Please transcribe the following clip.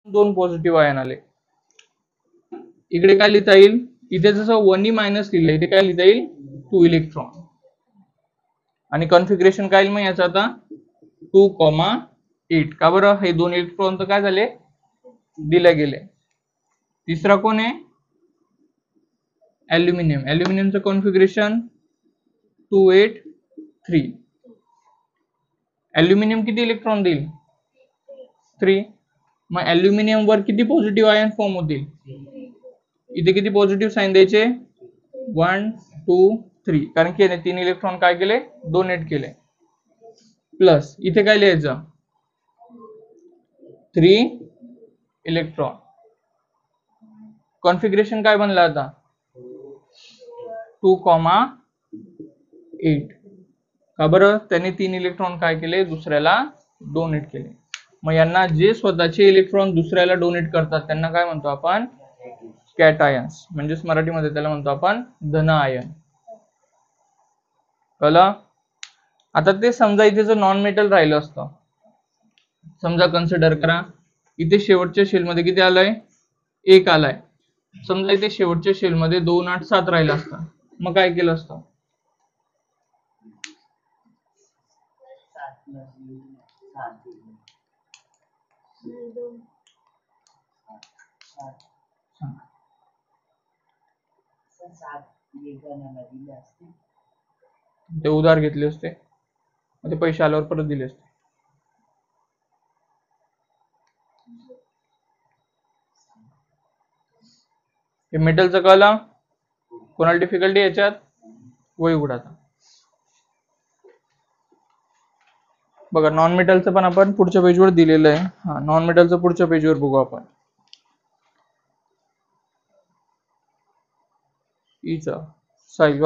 दोन positive ion आले. इकडे काय लिहिता येईल, इथे जसं 1e मायनस लिहिलं इथे काय लिहिता येईल 2 इलेक्ट्रॉन. आणि कॉन्फिगरेशन काय येईल मग याचं आता 2,8. का बरं, हे 2 इलेक्ट्रॉन तर काय झाले दिले गेले. तिसरा कोण आहे ॲल्युमिनियम. ॲल्युमिनियमचं कॉन्फिगरेशन 283. ॲल्युमिनियम किती इलेक्ट्रॉन देईल 3. मग ॲल्युमिनियम वर किती पॉझिटिव्ह आयन फॉर्म होतील, इथे किती पॉझिटिव्ह साइन द्यायचे 1 2 3, कारण की 3 इलेक्ट्रॉन काय केले डोनेट केले. प्लस इथे काय लिहायचं 3 इलेक्ट्रॉन. कॉन्फिगरेशन काय बनलं आता 2,8. का बरं, त्याने 3 इलेक्ट्रॉन काय केले दुसऱ्याला डोनेट केले. मग यांना जे स्वतःचे इलेक्ट्रॉन दुसऱ्याला डोनेट करतात त्यांना काय म्हणतो आपण कॅटायन्स, म्हणजेच मराठीमध्ये त्याला म्हणतो आपण धन आयन. कळलं. आता ते समजा इथे जर नॉन मेटल राहिलं असतं, समजा कन्सिडर करा इथे शेवटच्या शेलमध्ये किती आलाय 1 आलाय. समजा इथे शेवटच्या शेलमध्ये 2 8 7 राहिला असता, मग काय केलं असतं ते उधार घेतले असते, ते पैसे आल्यावर परत दिले असते. हे मेटलचं कळलं. कोणाला डिफिकल्टी याच्यात वही उघडाचा. बघा नॉन मेटलचं पण आपण पुढच्या पेजवर दिलेलं आहे. हा नॉन मेटलचं पुढच्या पेजवर बघू आपण. साहिल